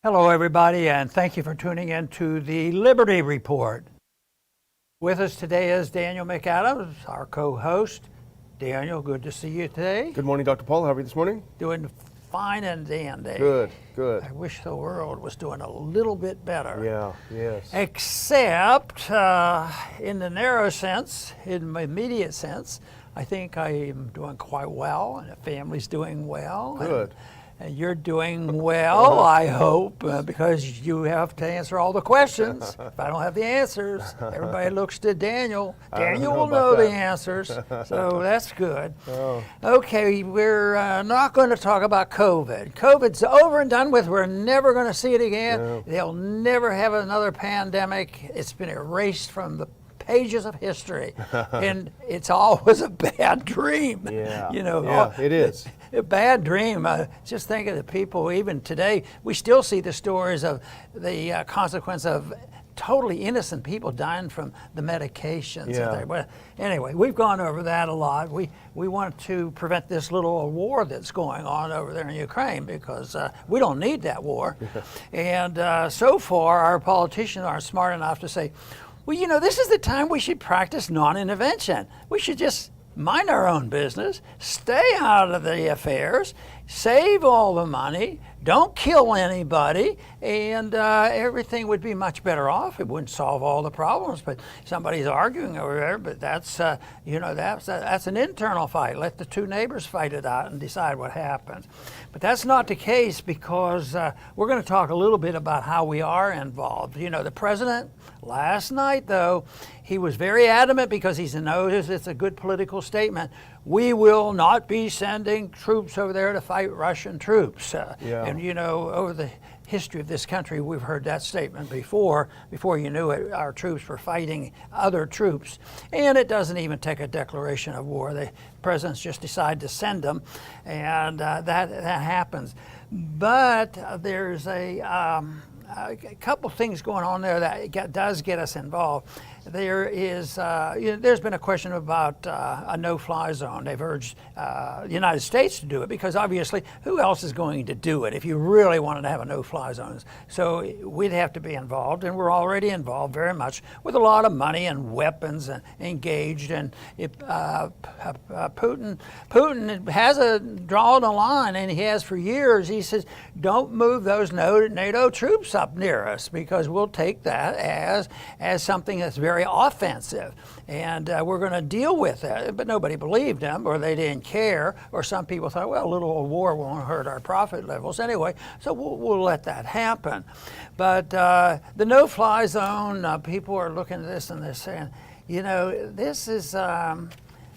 Hello, everybody, and thank you for tuning in to the Liberty Report. With us today is Daniel McAdams, our co-host. Daniel, good to see you today. Good morning, Dr. Paul. How are you this morning? Doing fine and dandy. Good, good. I wish the world was doing a little bit better. Yeah, yes. Except in the narrow sense, in the immediate sense, I think I am doing quite well, and the family's doing well. Good. And you're doing well, I hope, because you have to answer all the questions. If I don't have the answers, everybody looks to Daniel. Daniel will know the answers, so that's good. Oh. Okay, we're not going to talk about COVID. COVID's over and done with. We're never going to see it again. No. They'll never have another pandemic. It's been erased from the pages of history, and it's always a bad dream. Yeah, you know. yeah, it is. A bad dream. Just think of the people, even today, we still see the stories of the consequence of totally innocent people dying from the medications. Yeah. But anyway, we've gone over that a lot. We want to prevent this little war that's going on over there in Ukraine, because we don't need that war. And so far, our politicians aren't smart enough to say, well, you know, this is the time we should practice non-intervention. We should just mind our own business, stay out of the affairs, save all the money, don't kill anybody, and everything would be much better off. It wouldn't solve all the problems, but somebody's arguing over there, but that's, that's an internal fight. Let the two neighbors fight it out and decide what happens. But that's not the case, because we're going to talk a little bit about how we are involved. You know, the president, last night, though, he was very adamant, because he's noticed it's a good political statement. We will not be sending troops over there to fight Russian troops. And, you know, over the history of this country, we've heard that statement before. Before you knew it, our troops were fighting other troops. And it doesn't even take a declaration of war. The presidents just decide to send them, and that happens. But there's a couple things going on there that does get us involved. There is, there's been a question about a no-fly zone. They've urged the United States to do it, because obviously, who else is going to do it if you really wanted to have a no-fly zone? So we'd have to be involved, and we're already involved very much with a lot of money and weapons and engaged. And Putin has drawn a line, and he has for years. He says, don't move those NATO troops up near us, because we'll take that as something that's very offensive, and we're going to deal with it. But nobody believed him, or they didn't care, or some people thought, well, a little old war won't hurt our profit levels anyway, so we'll let that happen. But the no-fly zone, people are looking at this and they're saying, you know, this is not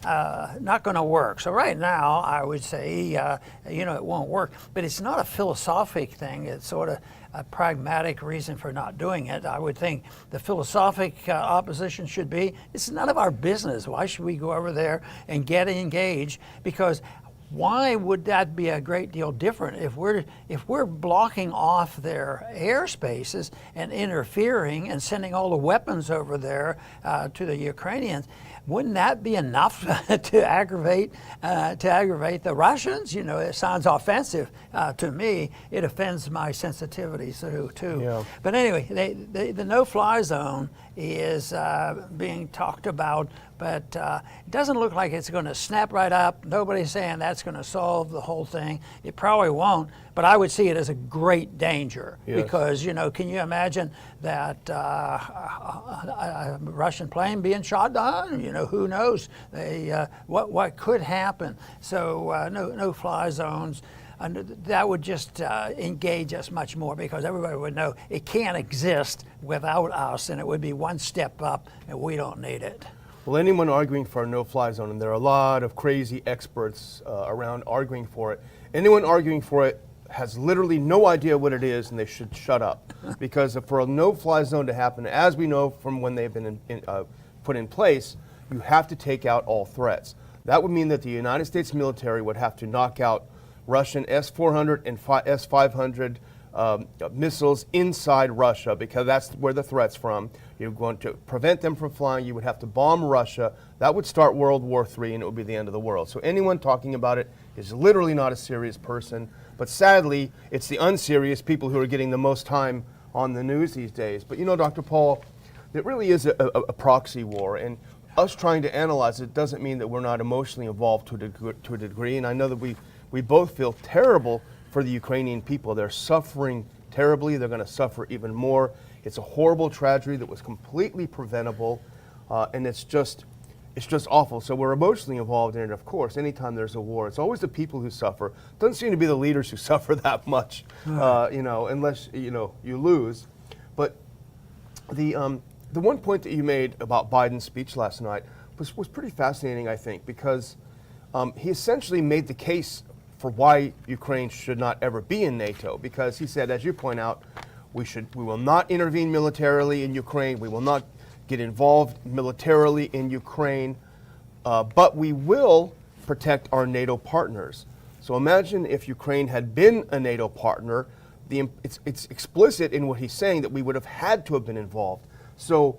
going to work. So right now, I would say, you know, it won't work. But it's not a philosophic thing. It's sort of a pragmatic reason for not doing it. I would think the philosophic opposition should be, it's none of our business. Why should we go over there and get engaged? Because why would that be a great deal different if we're blocking off their airspaces and interfering and sending all the weapons over there to the Ukrainians? Wouldn't that be enough to aggravate the Russians? You know, it sounds offensive to me. It offends my sensitivities too. Yeah. But anyway, the no-fly zone is being talked about, but it doesn't look like it's going to snap right up. Nobody's saying that's going to solve the whole thing. It probably won't, but I would see it as a great danger. Yes. Because, you know, can you imagine that a Russian plane being shot down? You know, who knows? What could happen? So no-fly zones. And that would just engage us much more, because everybody would know it can't exist without us, and it would be one step up, and we don't need it. Well, anyone arguing for a no-fly zone, and there are a lot of crazy experts around arguing for it, anyone arguing for it has literally no idea what it is, and they should shut up. Because for a no-fly zone to happen, as we know from when they've been put in place, you have to take out all threats. That would mean that the United States military would have to knock out Russian S-400 and S-500 missiles inside Russia, because that's where the threat's from. You're going to prevent them from flying. You would have to bomb Russia. That would start World War III, and it would be the end of the world. So anyone talking about it is literally not a serious person. But sadly, it's the unserious people who are getting the most time on the news these days. But you know, Dr. Paul, it really is a proxy war, and us trying to analyze it doesn't mean that we're not emotionally involved to a degree. And I know that we both feel terrible for the Ukrainian people. They're suffering terribly. They're going to suffer even more. It's a horrible tragedy that was completely preventable, and it's just awful. So we're emotionally involved in it, of course. Anytime there's a war, it's always the people who suffer. Doesn't seem to be the leaders who suffer that much, you know, unless you lose. But the one point that you made about Biden's speech last night was pretty fascinating, I think, because he essentially made the case for why Ukraine should not ever be in NATO. Because he said, as you point out, we will not intervene militarily in Ukraine. We will not get involved militarily in Ukraine, but we will protect our NATO partners. So imagine if Ukraine had been a NATO partner. It's explicit in what he's saying that we would have had to have been involved. So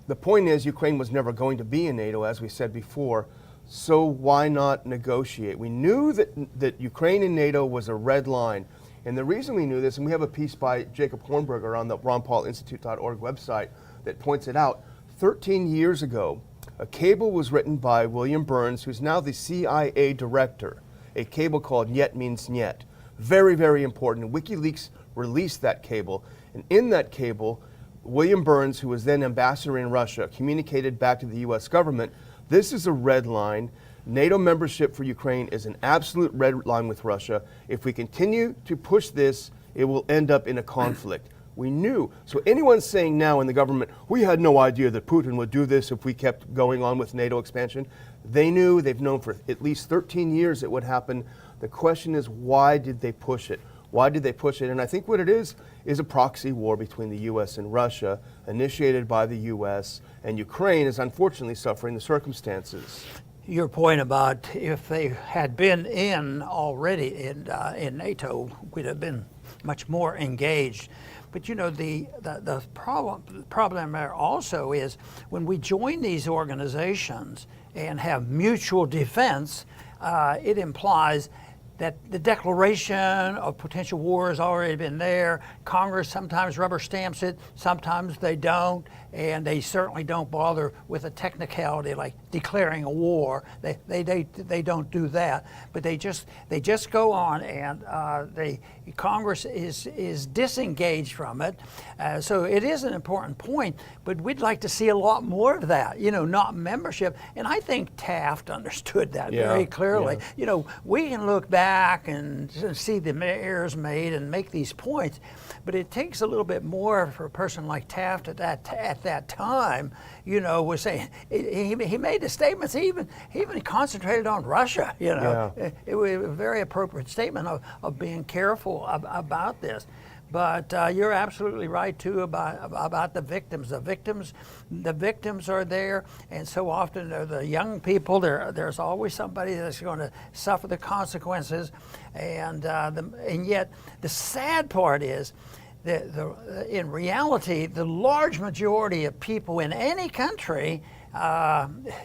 the point is, Ukraine was never going to be in NATO, as we said before. So why not negotiate? We knew that Ukraine and NATO was a red line. And the reason we knew this, and we have a piece by Jacob Hornberger on the ronpaulinstitute.org website that points it out. 13 years ago, a cable was written by William Burns, who's now the CIA director, a cable called Niet Means Niet. Very, very important. WikiLeaks released that cable. And in that cable, William Burns, who was then ambassador in Russia, communicated back to the U.S. government, this is a red line. NATO membership for Ukraine is an absolute red line with Russia. If we continue to push this, it will end up in a conflict. We knew. So anyone saying now in the government, we had no idea that Putin would do this if we kept going on with NATO expansion, they knew, they've known for at least 13 years it would happen. The question is, why did they push it? Why did they push it? And I think what it is a proxy war between the U.S. and Russia, initiated by the U.S., and Ukraine is unfortunately suffering the circumstances. Your point about if they had been already in NATO, we'd have been much more engaged. But you know, the problem there also is when we join these organizations and have mutual defense, it implies that the declaration of potential war has already been there. Congress sometimes rubber stamps it, sometimes they don't, and they certainly don't bother with a technicality like declaring a war. They don't do that, but they just go on, and Congress is disengaged from it. So it is an important point, but we'd like to see a lot more of that. You know, not membership, and I think Taft understood that very clearly. Yeah. You know, we can look back and see the errors made and make these points, but it takes a little bit more for a person like Taft at that time. You know, was saying he made the statements. He even concentrated on Russia. You know, it was a very appropriate statement of being careful about this. But you're absolutely right too about the victims. The victims are there, and so often they're the young people. There's always somebody that's going to suffer the consequences, and yet the sad part is that in reality, the large majority of people in any country,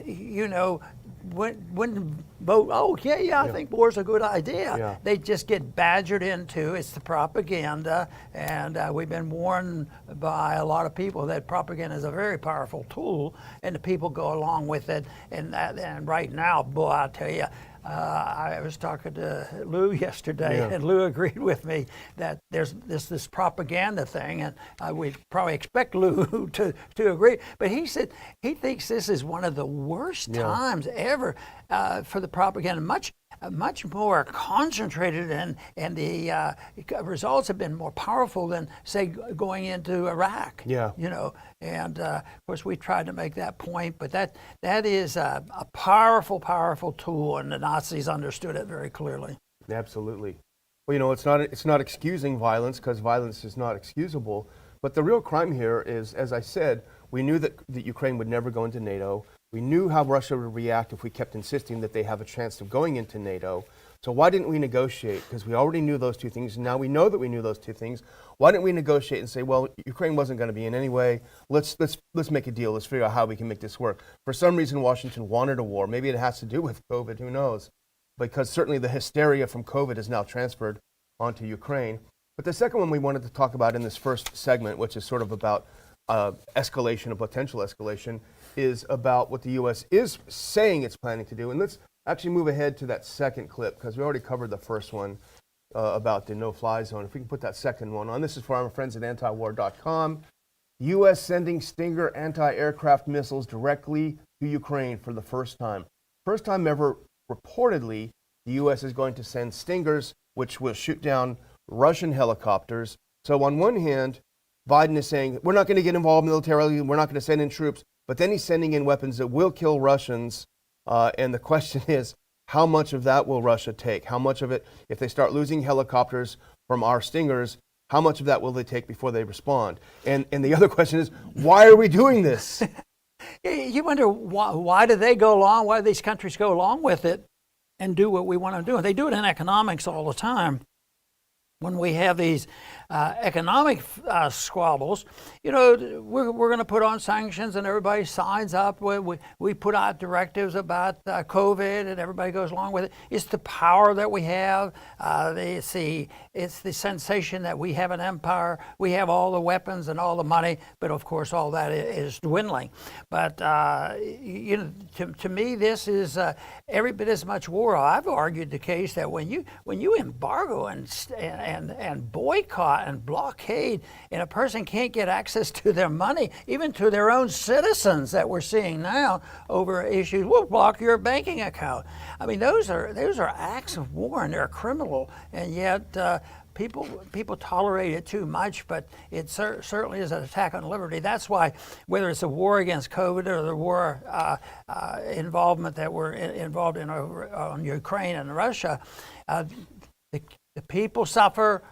you know, wouldn't vote, I think war's a good idea. Yeah. They just get badgered into, it's the propaganda, and we've been warned by a lot of people that propaganda is a very powerful tool, and the people go along with it, and right now, boy, I'll tell you, I was talking to Lou yesterday, and Lou agreed with me that there's this propaganda thing, and we probably expect Lou to agree. But he said he thinks this is one of the worst times ever for the propaganda. Much more concentrated, and the results have been more powerful than, say, going into Iraq. Yeah. You know, and of course we tried to make that point, but that is a powerful tool, and the Nazis understood it very clearly. Absolutely. Well, you know, it's not excusing violence, because violence is not excusable. But the real crime here is, as I said, we knew that Ukraine would never go into NATO. We knew how Russia would react if we kept insisting that they have a chance of going into NATO. So why didn't we negotiate? Because we already knew those two things. Now we know that we knew those two things. Why didn't we negotiate and say, well, Ukraine wasn't going to be in anyway. Let's make a deal. Let's figure out how we can make this work. For some reason, Washington wanted a war. Maybe it has to do with COVID. Who knows? because certainly the hysteria from COVID is now transferred onto Ukraine. But the second one we wanted to talk about in this first segment, which is sort of about escalation, a potential escalation, is about what the U.S. is saying it's planning to do. And let's actually move ahead to that second clip, because we already covered the first one about the no-fly zone. If we can put that second one on. This is for our friends at antiwar.com. U.S. sending Stinger anti-aircraft missiles directly to Ukraine for the first time. First time ever, reportedly, the U.S. is going to send Stingers, which will shoot down Russian helicopters. So on one hand, Biden is saying, we're not going to get involved militarily, we're not going to send in troops, but then he's sending in weapons that will kill Russians. And the question is, how much of that will Russia take? How much of it, if they start losing helicopters from our Stingers, how much of that will they take before they respond? And the other question is, why are we doing this? You wonder why do they go along, why do these countries go along with it and do what we want to do? They do it in economics all the time. When we have these economic squabbles, you know, we're going to put on sanctions and everybody signs up. We put out directives about COVID and everybody goes along with it. It's the power that we have. It's the sensation that we have an empire. We have all the weapons and all the money, but of course all that is dwindling. But you know, to me, this is every bit as much war. I've argued the case that when you embargo and boycott and blockade, and a person can't get access to their money, even to their own citizens that we're seeing now over issues, we'll block your banking account. I mean, those are acts of war, and they're criminal, and yet people tolerate it too much, but it certainly is an attack on liberty. That's why, whether it's a war against COVID or the war involvement that we're involved in over on Ukraine and Russia, the people suffer.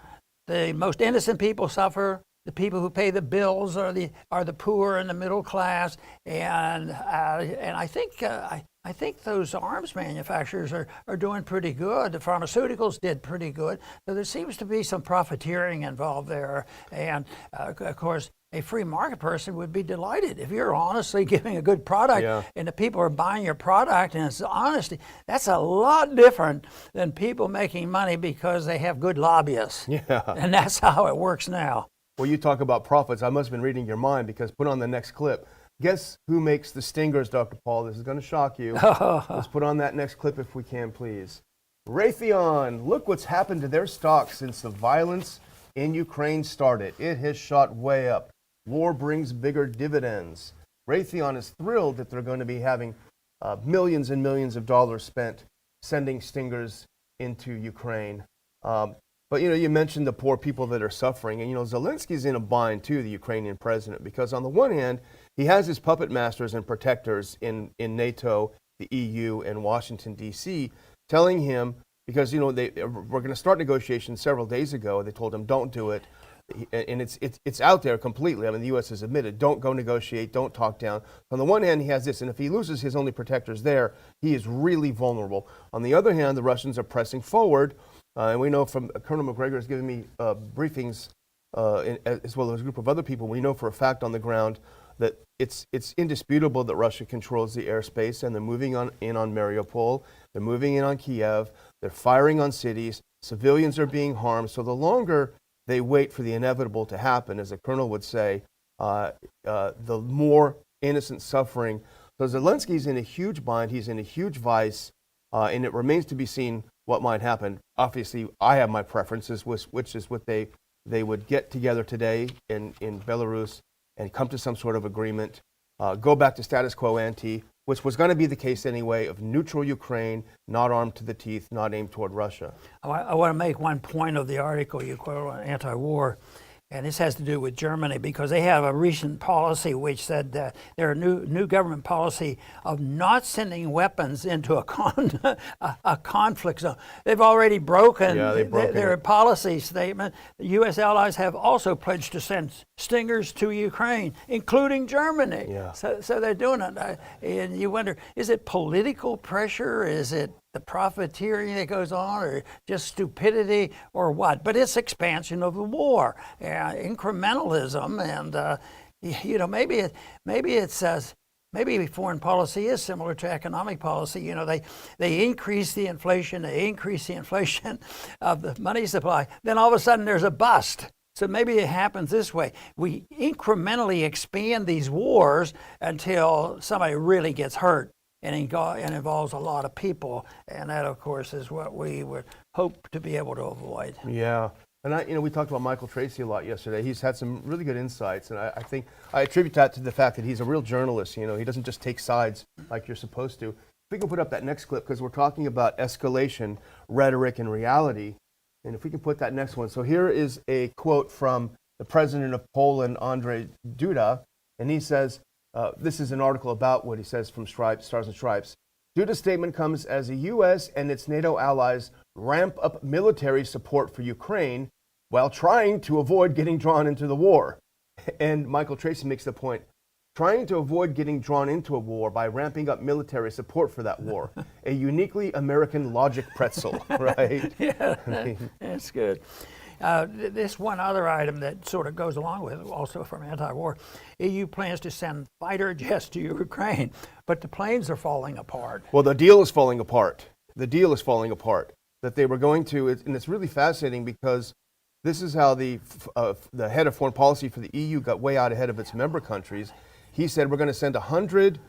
The most innocent people suffer. The people who pay the bills are the poor and the middle class. And I think those arms manufacturers are doing pretty good. The pharmaceuticals did pretty good. So there seems to be some profiteering involved there. And of course, a free market person would be delighted if you're honestly giving a good product and the people are buying your product and it's honesty. That's a lot different than people making money because they have good lobbyists. Yeah. And that's how it works now. Well, you talk about profits. I must have been reading your mind, because put on the next clip. Guess who makes the Stingers, Dr. Paul? This is going to shock you. Let's put on that next clip if we can, please. Raytheon, look what's happened to their stock since the violence in Ukraine started. It has shot way up. War brings bigger dividends. Raytheon is thrilled that they're going to be having millions and millions of dollars spent sending Stingers into Ukraine. But, you know, you mentioned the poor people that are suffering. And, you know, Zelensky's in a bind, too, the Ukrainian president, because on the one hand, he has his puppet masters and protectors in NATO, the EU, and Washington, D.C., telling him, because, you know, we're going to start negotiations several days ago. They told him, don't do it. And it's out there completely. I mean, the U.S. has admitted, don't go negotiate, don't talk down. On the one hand, he has this, and if he loses his only protectors there, he is really vulnerable. On the other hand, the Russians are pressing forward, and we know from Colonel McGregor has given me briefings, as well as a group of other people. We know for a fact on the ground that it's indisputable that Russia controls the airspace, and they're moving in on Mariupol, they're moving in on Kiev, they're firing on cities, civilians are being harmed. So the longer they wait for the inevitable to happen, as the colonel would say, the more innocent suffering. So Zelensky's in a huge bind, he's in a huge vice, and it remains to be seen what might happen. Obviously, I have my preferences, which is what they would get together today in Belarus and come to some sort of agreement, go back to status quo ante, which was going to be the case anyway, of neutral Ukraine, not armed to the teeth, not aimed toward Russia. I want to make one point of the article you quote on anti-war, and this has to do with Germany, because they have a recent policy which said that their new government policy of not sending weapons into a conflict zone. They've already broken their policy statement. The U.S. allies have also pledged to send Stingers to Ukraine, including Germany. Yeah. So they're doing it. And you wonder, is it political pressure? Is it the profiteering that goes on, or just stupidity, or what? But it's expansion of the war, incrementalism, and you know, maybe maybe foreign policy is similar to economic policy. You know, they increase the inflation of the money supply. Then all of a sudden there's a bust. So maybe it happens this way. We incrementally expand these wars until somebody really gets hurt and involves a lot of people. And that, of course, is what we would hope to be able to avoid. Yeah. And we talked about Michael Tracy a lot yesterday. He's had some really good insights, and I think I attribute that to the fact that he's a real journalist. You know, he doesn't just take sides like you're supposed to. If we can put up that next clip, because we're talking about escalation, rhetoric, and reality. And if we can put that next one. So here is a quote from the president of Poland, Andrzej Duda, and he says, this is an article about what he says from Stars and Stripes. Duda's statement comes as the U.S. and its NATO allies ramp up military support for Ukraine while trying to avoid getting drawn into the war. And Michael Tracy makes the point, trying to avoid getting drawn into a war by ramping up military support for that war. A uniquely American logic pretzel, right? Yeah, that's good. This one other item that sort of goes along with it, also from anti-war, EU plans to send fighter jets to Ukraine, but the planes are falling apart. Well, the deal is falling apart. The deal is falling apart. That they were going to, and it's really fascinating because this is how the head of foreign policy for the EU got way out ahead of its member countries. He said, we're going to send 100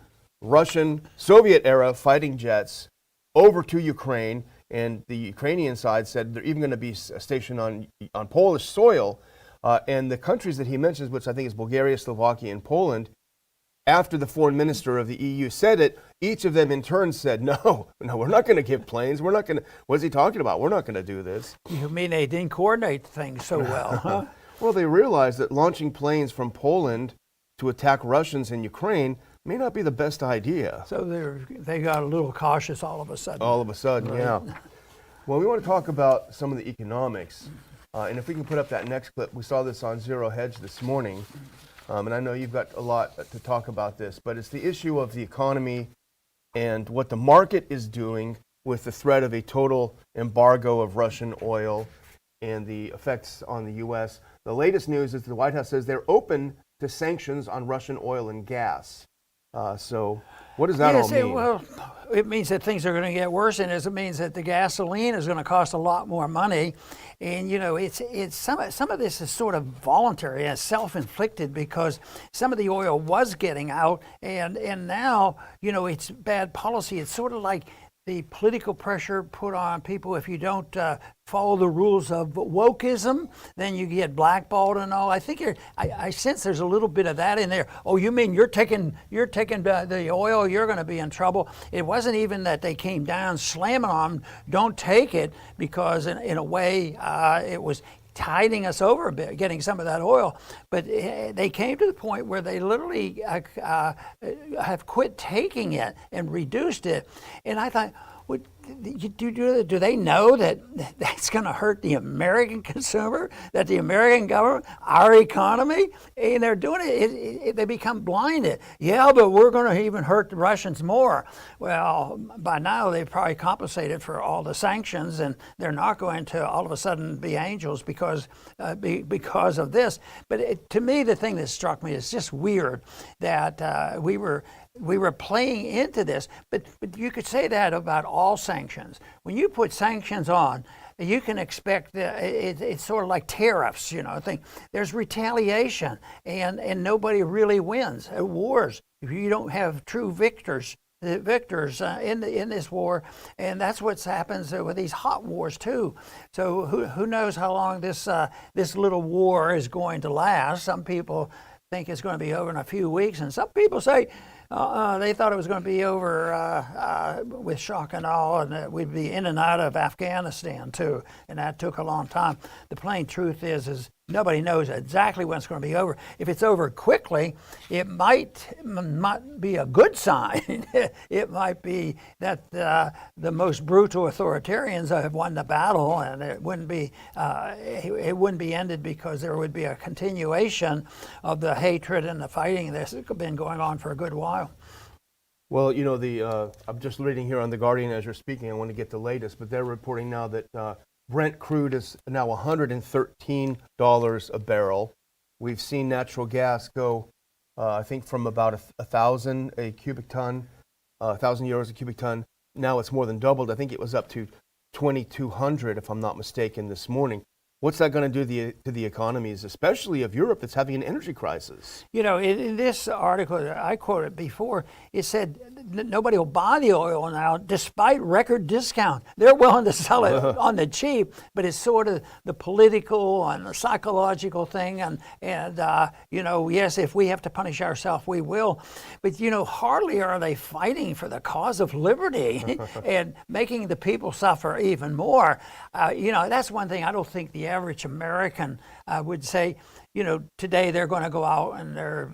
Russian Soviet-era fighting jets over to Ukraine, and the Ukrainian side said they're even going to be stationed on Polish soil. And the countries that he mentions, which I think is Bulgaria, Slovakia, and Poland, after the foreign minister of the EU said it, each of them in turn said, no, we're not going to give planes. We're not going to, what's he talking about? We're not going to do this. You mean they didn't coordinate things so well, huh? Well, they realized that launching planes from Poland to attack Russians in Ukraine may not be the best idea. So they got a little cautious all of a sudden. All of a sudden, right? Yeah. Well, we want to talk about some of the economics. And if we can put up that next clip, we saw this on Zero Hedge this morning. And I know you've got a lot to talk about this, but it's the issue of the economy and what the market is doing with the threat of a total embargo of Russian oil and the effects on the U.S. The latest news is the White House says they're open to sanctions on Russian oil and gas. So what does that all mean? Well, it means that things are going to get worse, and it means that the gasoline is going to cost a lot more money. And you know, it's some of this is sort of voluntary and self-inflicted because some of the oil was getting out, and now you know it's bad policy. It's sort of like the political pressure put on people. If you don't follow the rules of wokeism, then you get blackballed and all. I think I sense there's a little bit of that in there. Oh, you mean you're taking the oil? You're going to be in trouble. It wasn't even that they came down slamming on them, don't take it, because in a way it was tiding us over a bit, getting some of that oil. But they came to the point where they literally have quit taking it and reduced it. And I thought, do they know that that's going to hurt the American consumer, that the American government, our economy, and they're doing it, they become blinded. Yeah, but we're going to even hurt the Russians more. Well, by now they've probably compensated for all the sanctions, and they're not going to all of a sudden be angels because of this. But to me, the thing that struck me is just weird that we were playing into this, but you could say that about all sanctions. When you put sanctions on, you can expect it's sort of like tariffs, you know. There's retaliation, and nobody really wins at wars if you don't have true victors in this war, and that's what happens with these hot wars too. So who knows how long this little war is going to last? Some people think it's going to be over in a few weeks, and some people say they thought it was going to be over with shock and awe, and that we'd be in and out of Afghanistan too, and that took a long time. The plain truth is nobody knows exactly when it's going to be over. If it's over quickly, it might be a good sign. It might be that the most brutal authoritarians have won the battle, and it wouldn't be ended because there would be a continuation of the hatred and the fighting that's been going on for a good while. Well, you know, I'm just reading here on The Guardian as you're speaking. I want to get the latest, but they're reporting now that Brent crude is now $113 a barrel. We've seen natural gas go I think from about a thousand a cubic ton, 1,000 euros a cubic ton. Now it's more than doubled. I think it was up to 2,200, if I'm not mistaken, this morning. What's that going to do to the economies, especially of Europe that's having an energy crisis? You know, in this article that I quoted before, it said nobody will buy the oil now despite record discount. They're willing to sell it on the cheap, but it's sort of the political and the psychological thing. And you know, yes, if we have to punish ourselves, we will. But, you know, hardly are they fighting for the cause of liberty and making the people suffer even more. You know, that's one thing I don't think the average American would say. You know, today they're going to go out and they're,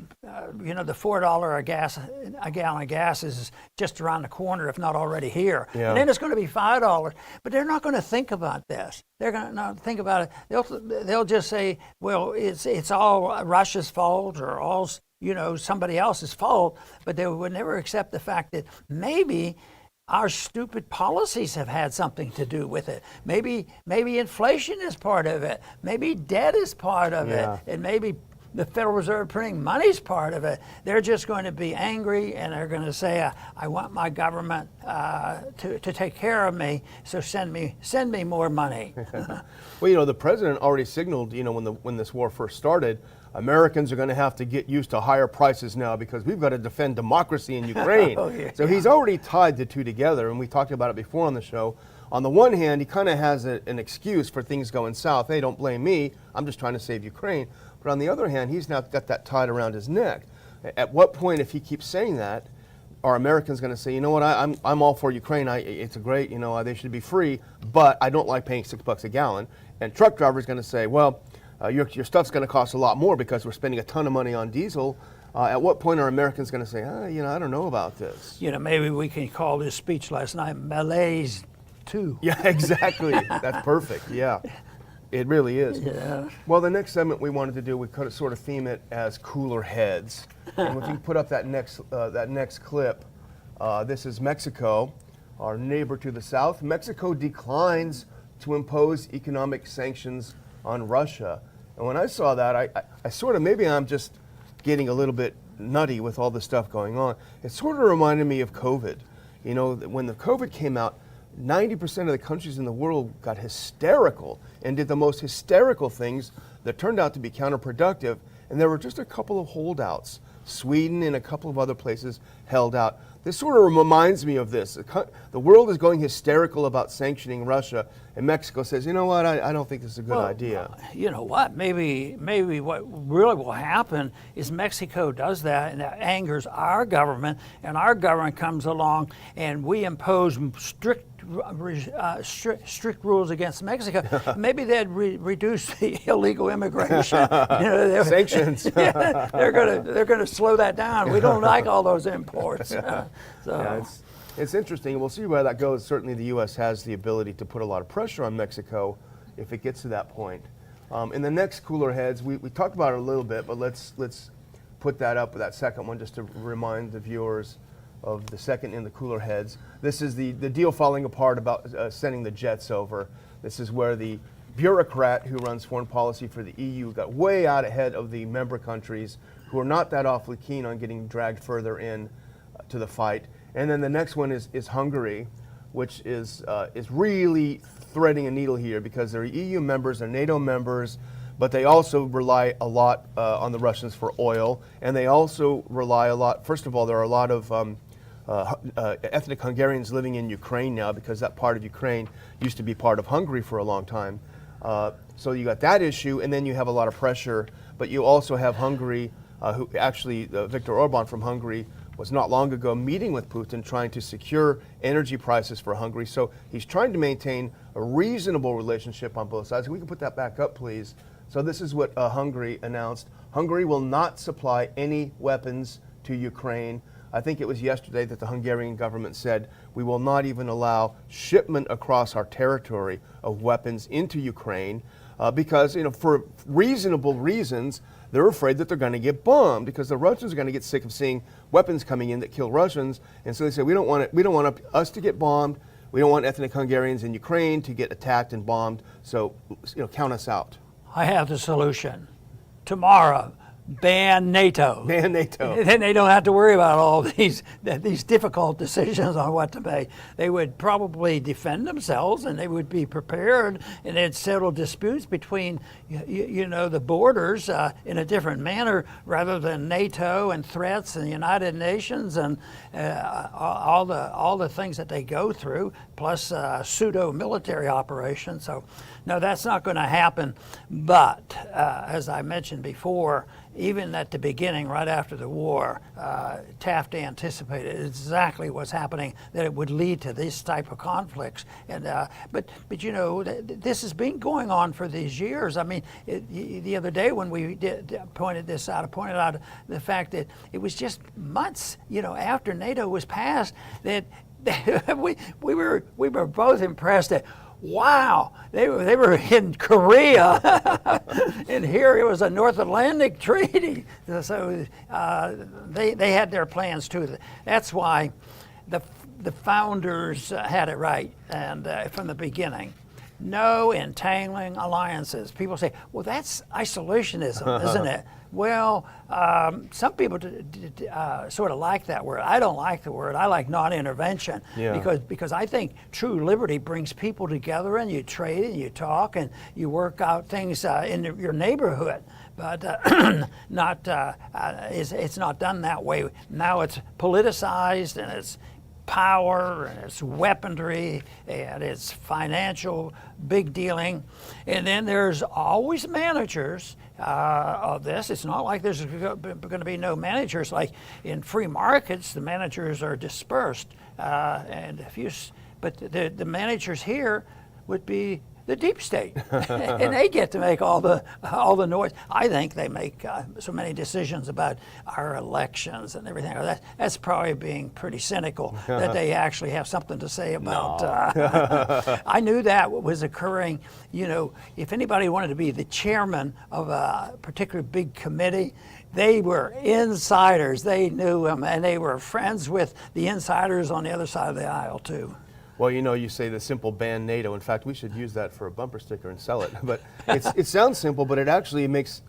you know, the $4 a gallon of gas is just around the corner, if not already here. Yeah. And then it's going to be $5. But they're not going to think about this. They're going to not think about it. They'll just say, well, it's all Russia's fault or all, you know, somebody else's fault. But they would never accept the fact that maybe our stupid policies have had something to do with it. Maybe inflation is part of it. Maybe debt is part of it. And maybe the Federal Reserve printing money is part of it. They're just going to be angry and they're going to say, I want my government to take care of me, so send me more money. Well, you know, the president already signaled, you know, when this war first started, Americans are going to have to get used to higher prices now because we've got to defend democracy in Ukraine. So he's already tied the two together, and we talked about it before on the show. On the one hand, he kind of has an excuse for things going south. Hey, don't blame me. I'm just trying to save Ukraine. But on the other hand, he's now got that tied around his neck. At what point, if he keeps saying that, are Americans going to say, you know what, I'm all for Ukraine. It's a great, you know, they should be free, but I don't like paying $6 a gallon. And truck drivers going to say, well, your stuff's going to cost a lot more because we're spending a ton of money on diesel. At what point are Americans going to say, you know, I don't know about this? You know, maybe we can call this speech last night Malaise 2. Yeah, exactly. That's perfect. Yeah, it really is. Yeah. Well, the next segment we wanted to do, we could sort of theme it as cooler heads. And if you put up that next clip, this is Mexico, our neighbor to the south. Mexico declines to impose economic sanctions on Russia. And when I saw that, I sort of, maybe I'm just getting a little bit nutty with all the stuff going on. It sort of reminded me of COVID. You know, when the COVID came out, 90% of the countries in the world got hysterical and did the most hysterical things that turned out to be counterproductive. And there were just a couple of holdouts. Sweden and a couple of other places held out. This sort of reminds me of this. The world is going hysterical about sanctioning Russia, and Mexico says, you know what, I don't think this is a good idea. You know what, maybe what really will happen is Mexico does that, and that angers our government, and our government comes along, and we impose strict rules against Mexico. Maybe they'd reduce the illegal immigration. You know, sanctions. Yeah, they're going to slow that down. We don't like all those imports. Yeah, it's interesting. We'll see where that goes. Certainly, the U.S. has the ability to put a lot of pressure on Mexico if it gets to that point. In the next cooler heads, we talked about it a little bit, but let's put that up, that second one, just to remind the viewers of the second in the cooler heads. This is the deal falling apart about sending the jets over. This is where the bureaucrat who runs foreign policy for the EU got way out ahead of the member countries who are not that awfully keen on getting dragged further in to the fight. And then the next one is Hungary, which is really threading a needle here because they're EU members, they're NATO members, but they also rely a lot on the Russians for oil, and they also rely a lot. First of all, there are a lot of ethnic Hungarians living in Ukraine now because that part of Ukraine used to be part of Hungary for a long time. So you got that issue, and then you have a lot of pressure, but you also have Hungary, who actually Viktor Orban from Hungary was not long ago meeting with Putin trying to secure energy prices for Hungary. So he's trying to maintain a reasonable relationship on both sides. We can put that back up, please. So this is what Hungary announced. Hungary will not supply any weapons to Ukraine. I think it was yesterday that the Hungarian government said we will not even allow shipment across our territory of weapons into Ukraine because, you know, for reasonable reasons, they're afraid that they're going to get bombed because the Russians are going to get sick of seeing weapons coming in that kill Russians, and so they say we don't want us to get bombed. We don't want ethnic Hungarians in Ukraine to get attacked and bombed. So, you know, count us out. I have the solution. Tomorrow, ban NATO. Ban NATO. Then they don't have to worry about all these difficult decisions on what to make. They would probably defend themselves, and they would be prepared, and they'd settle disputes between the borders in a different manner, rather than NATO and threats and the United Nations and all the things that they go through, plus pseudo military operations. So no, that's not going to happen. But as I mentioned before, even at the beginning, right after the war, Taft anticipated exactly what's happening, that it would lead to this type of conflicts. And but this has been going on for these years. I mean, the other day when we pointed out the fact that it was just months, after NATO was passed, that we were both impressed that, wow, they were in Korea, and here it was a North Atlantic treaty. So they had their plans too. That's why the founders had it right, and from the beginning. No entangling alliances. People say, well, that's isolationism, isn't it? Well, some people sort of like that word. I don't like the word. I like non-intervention, because I think true liberty brings people together, and you trade and you talk and you work out things in your neighborhood. But it's not done that way. Now it's politicized, and it's power, and it's weaponry, and it's financial big dealing. And then there's always managers of this. It's not like there's going to be no managers. Like in free markets, the managers are dispersed. But the managers here would be the deep state, and they get to make all the noise. I think they make so many decisions about our elections and everything. That's probably being pretty cynical, that they actually have something to say about. I knew that was occurring. If anybody wanted to be the chairman of a particular big committee, they were insiders. They knew them, and they were friends with the insiders on the other side of the aisle too. Well, you say the simple ban NATO. In fact, we should use that for a bumper sticker and sell it. But it sounds simple, but it actually makes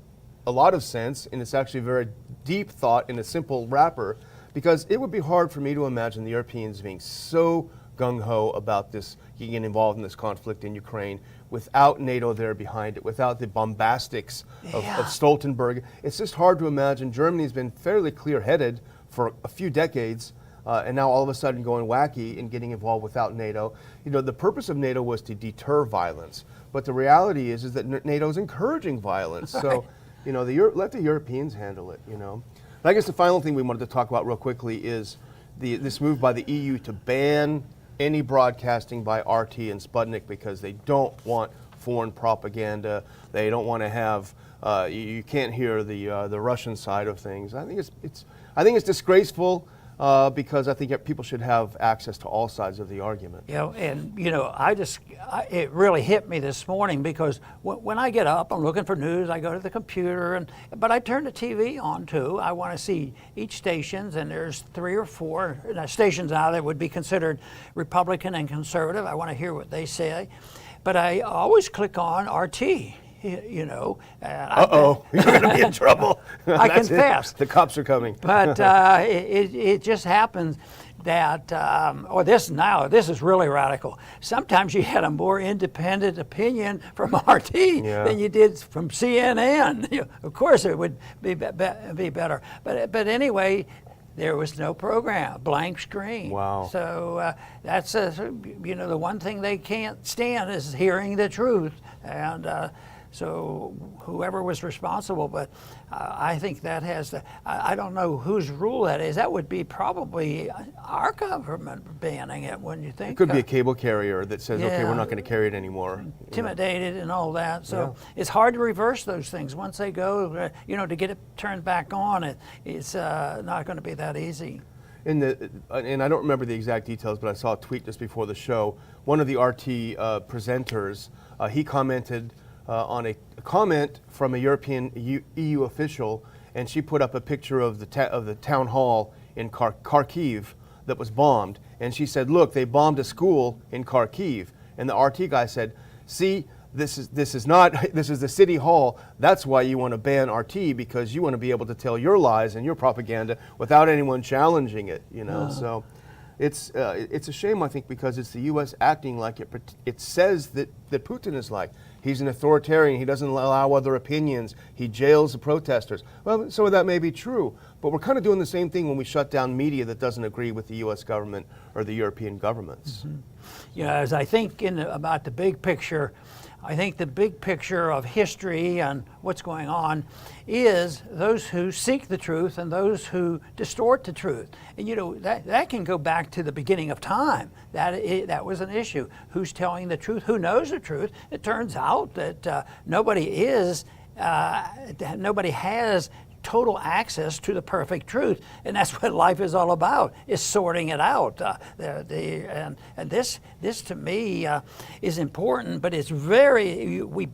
a lot of sense, and it's actually very deep thought in a simple wrapper, because it would be hard for me to imagine the Europeans being so gung-ho about this, getting involved in this conflict in Ukraine, without NATO there behind it, without the bombastics of Stoltenberg. It's just hard to imagine. Germany's been fairly clear-headed for a few decades, and now all of a sudden going wacky and getting involved without NATO. The purpose of NATO was to deter violence, but the reality is that NATO is encouraging violence. So, let the Europeans handle it. And I guess the final thing we wanted to talk about real quickly is this move by the EU to ban any broadcasting by RT and Sputnik, because they don't want foreign propaganda. They don't want to have. You can't hear the Russian side of things. I think it's disgraceful. Because I think people should have access to all sides of the argument. It really hit me this morning, because when I get up, I'm looking for news. I go to the computer, but I turn the TV on too. I want to see each stations, and there's 3 or 4 stations now that would be considered Republican and conservative. I want to hear what they say, but I always click on RT. You're going to be in trouble. I confess. The cops are coming. But it just happens that, this is really radical. Sometimes you had a more independent opinion from RT than you did from CNN. Of course, it would be better. But anyway, there was no program, blank screen. Wow. So that's the one thing they can't stand is hearing the truth. And so whoever was responsible, but I think that has I don't know whose rule that is. That would be probably our government banning it, wouldn't you think? It could be a cable carrier that says, okay, we're not going to carry it anymore. Intimidated and all that. So it's hard to reverse those things. Once they go, to get it turned back on, it's not going to be that easy. And I don't remember the exact details, but I saw a tweet just before the show. One of the RT presenters, he commented on a comment from a European EU official, and she put up a picture of the town hall in Kharkiv that was bombed, and she said, look, they bombed a school in Kharkiv. And the RT guy said, see, this is the city hall. That's why you want to ban RT, because you want to be able to tell your lies and your propaganda without anyone challenging it. So it's a shame, I think, because it's the U.S. acting like it says that Putin is like. He's an authoritarian. He doesn't allow other opinions. He jails the protesters. Well, some of that may be true, but we're kind of doing the same thing when we shut down media that doesn't agree with the U.S. government or the European governments. Mm-hmm. As I think about the big picture, I think the big picture of history and what's going on is those who seek the truth and those who distort the truth. And that can go back to the beginning of time. That was an issue. Who's telling the truth? Who knows the truth? It turns out that nobody has total access to the perfect truth, and that's what life is all about, is sorting it out. And this to me is important, but it's we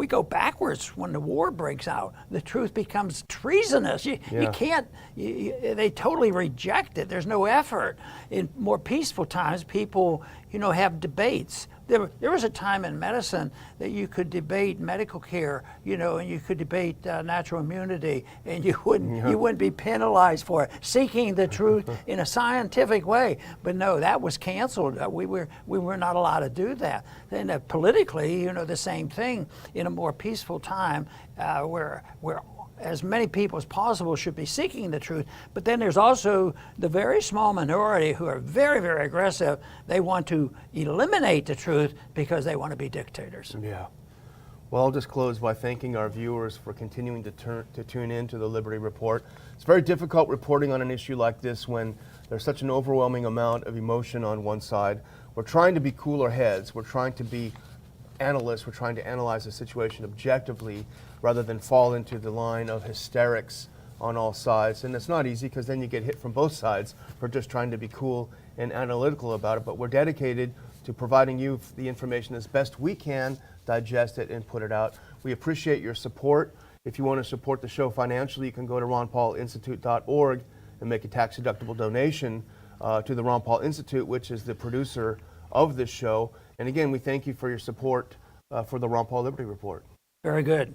go backwards when the war breaks out. The truth becomes treasonous. You can't. They totally reject it. There's no effort. In more peaceful times, people have debates. There was a time in medicine that you could debate medical care, and you could debate natural immunity, and you wouldn't be penalized for it, seeking the truth in a scientific way. But no, that was canceled. We were not allowed to do that. Then politically, the same thing in a more peaceful time, where as many people as possible should be seeking the truth. But then there's also the very small minority who are very, very aggressive. They want to eliminate the truth because they want to be dictators. Yeah. Well, I'll just close by thanking our viewers for continuing to tune in to the Liberty Report. It's very difficult reporting on an issue like this when there's such an overwhelming amount of emotion on one side. We're trying to be cooler heads. We're trying to be analysts. We're trying to analyze the situation objectively rather than fall into the line of hysterics on all sides. And it's not easy, because then you get hit from both sides for just trying to be cool and analytical about it. But we're dedicated to providing you the information as best we can, digest it, and put it out. We appreciate your support. If you want to support the show financially, you can go to ronpaulinstitute.org and make a tax-deductible donation to the Ron Paul Institute, which is the producer of this show. And again, we thank you for your support for the Ron Paul Liberty Report. Very good.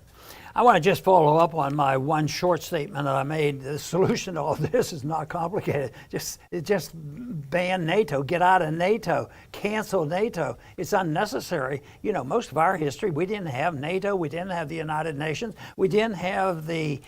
I want to just follow up on my one short statement that I made. The solution to all this is not complicated. Just ban NATO, get out of NATO, cancel NATO. It's unnecessary. Most of our history, we didn't have NATO, we didn't have the United Nations, we didn't have the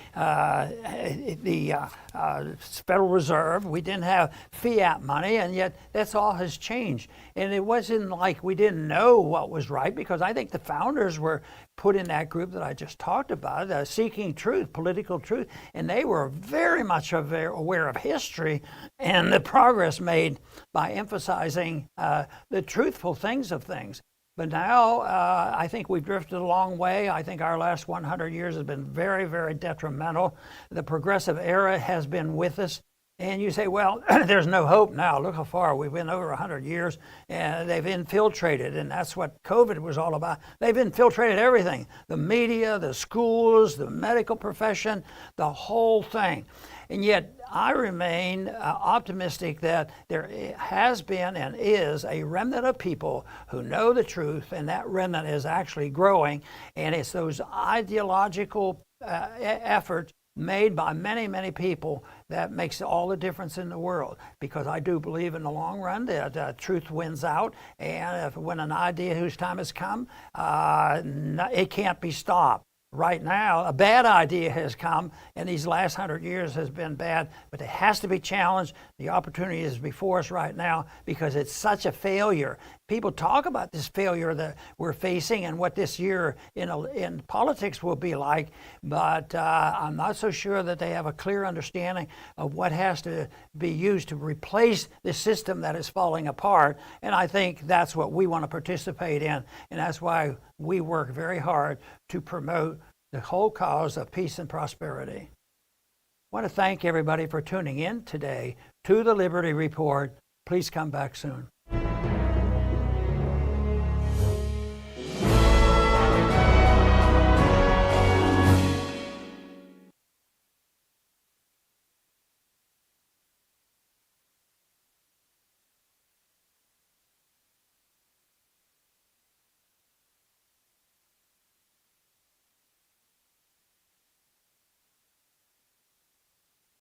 Federal Reserve, we didn't have fiat money, and yet that's all has changed. And it wasn't like we didn't know what was right, because I think the founders were put in that group that I just talked about, seeking truth, political truth, and they were very much aware of history and the progress made by emphasizing the truthful things of things. But now I think we've drifted a long way. I think our last 100 years has been very, very detrimental. The progressive era has been with us. And you say, well, there's no hope now. Look how far. We've been over 100 years, and they've infiltrated, and that's what COVID was all about. They've infiltrated everything, the media, the schools, the medical profession, the whole thing. And yet I remain optimistic that there has been and is a remnant of people who know the truth, and that remnant is actually growing. And it's those ideological efforts made by many, many people that makes all the difference in the world. Because I do believe in the long run that truth wins out, and when an idea whose time has come, it can't be stopped. Right now, a bad idea has come, and these last 100 years has been bad, but it has to be challenged. The opportunity is before us right now because it's such a failure. People talk about this failure that we're facing and what this year in politics will be like, but I'm not so sure that they have a clear understanding of what has to be used to replace the system that is falling apart. And I think that's what we want to participate in, and that's why we work very hard to promote the whole cause of peace and prosperity. I want to thank everybody for tuning in today to the Liberty Report. Please come back soon.